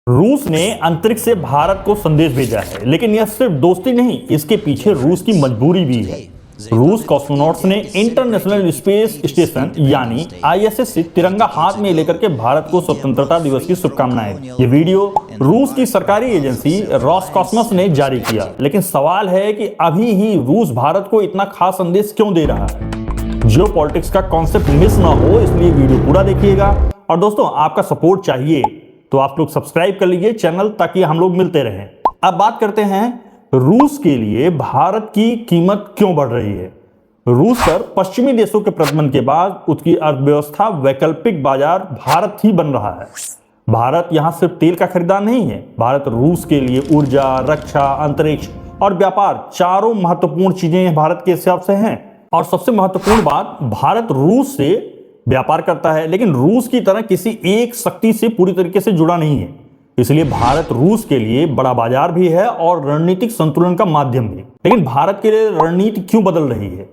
रूस ने अंतरिक्ष से भारत को संदेश भेजा है, लेकिन यह सिर्फ दोस्ती नहीं, इसके पीछे रूस की मजबूरी भी है। रूस कॉस्मोनॉट्स ने इंटरनेशनल स्पेस स्टेशन यानी आईएसएस से तिरंगा हाथ में लेकर के भारत को स्वतंत्रता दिवस की शुभकामनाएं दी। ये वीडियो रूस की सरकारी एजेंसी रॉसकॉस्मोस ने जारी किया, लेकिन सवाल है कि अभी ही रूस भारत को इतना खास संदेश क्यों दे रहा है। जियोपॉलिटिक्स का कॉन्सेप्ट मिस ना हो, इसलिए वीडियो पूरा देखिएगा। और दोस्तों, आपका सपोर्ट चाहिए तो आप लोग सब्सक्राइब कर लीजिए चैनल, ताकि हम लोग मिलते रहें। अब बात करते हैं रूस के लिए भारत की कीमत क्यों बढ़ रही है। रूस पर पश्चिमी देशों के प्रतिबंध के बाद उसकी अर्थव्यवस्था वैकल्पिक बाजार भारत ही बन रहा है। भारत यहां सिर्फ तेल का खरीदार नहीं है, भारत रूस के लिए ऊर्जा, रक्षा, अंतरिक्ष और व्यापार चारों महत्वपूर्ण चीजें भारत के हिसाब से हैं। और सबसे महत्वपूर्ण बात, भारत रूस से व्यापार करता है, लेकिन रूस की तरह किसी एक शक्ति से पूरी तरीके से जुड़ा नहीं है। इसलिए भारत रूस के लिए बड़ा बाजार भी है और रणनीतिक संतुलन का माध्यम भी। लेकिन भारत के लिए रणनीति क्यों बदल रही है,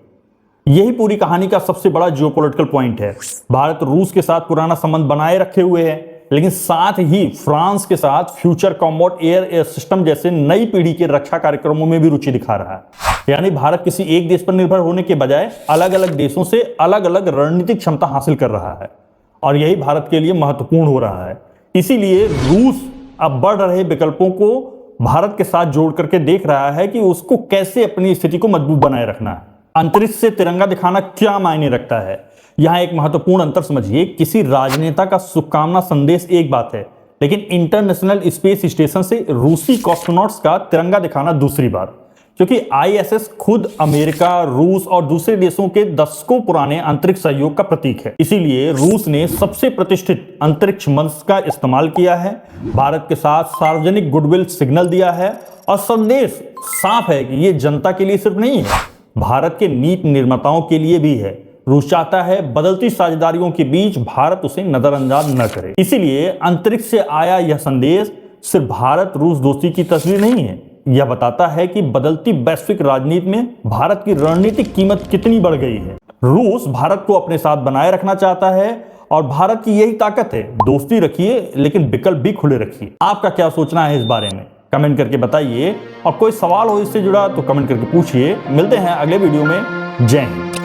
यही पूरी कहानी का सबसे बड़ा जियोपॉलिटिकल पॉइंट है। भारत रूस के साथ पुराना संबंध बनाए रखे हुए है, लेकिन साथ ही फ्रांस के साथ फ्यूचर कॉम्बैट एयर सिस्टम जैसे नई पीढ़ी के रक्षा कार्यक्रमों में भी रुचि दिखा रहा है। यानी भारत किसी एक देश पर निर्भर होने के बजाय अलग अलग देशों से अलग अलग रणनीतिक क्षमता हासिल कर रहा है, और यही भारत के लिए महत्वपूर्ण हो रहा है। इसीलिए रूस अब बढ़ रहे विकल्पों को भारत के साथ जोड़ करके देख रहा है कि उसको कैसे अपनी स्थिति को मजबूत बनाए रखना है। अंतरिक्ष से तिरंगा दिखाना क्या मायने रखता है, यहां एक महत्वपूर्ण अंतर समझिए। किसी राजनेता का शुभकामना संदेश एक बात है, लेकिन इंटरनेशनल स्पेस स्टेशन से रूसी कॉस्मोनॉट्स का तिरंगा दिखाना दूसरी बात। क्योंकि आईएसएस खुद अमेरिका, रूस और दूसरे देशों के दशकों पुराने अंतरिक्ष सहयोग का प्रतीक है। इसीलिए रूस ने सबसे प्रतिष्ठित अंतरिक्ष मंच का इस्तेमाल किया है, भारत के साथ सार्वजनिक गुडविल सिग्नल दिया है, और संदेश साफ है कि ये जनता के लिए सिर्फ नहीं है, भारत के नीति निर्माताओं के लिए भी है। रूस चाहता है बदलती साझेदारियों के बीच भारत उसे नजरअंदाज न करे। इसीलिए अंतरिक्ष से आया यह संदेश सिर्फ भारत रूस दोस्ती की तस्वीर नहीं है, यह बताता है कि बदलती वैश्विक राजनीति में भारत की रणनीतिक कीमत कितनी बढ़ गई है। रूस भारत को अपने साथ बनाए रखना चाहता है, और भारत की यही ताकत है। दोस्ती रखिए, लेकिन विकल्प भी खुले रखिए। आपका क्या सोचना है इस बारे में, कमेंट करके बताइए। और कोई सवाल हो इससे जुड़ा तो कमेंट करके पूछिए। मिलते हैं अगले वीडियो में। जय हिंद।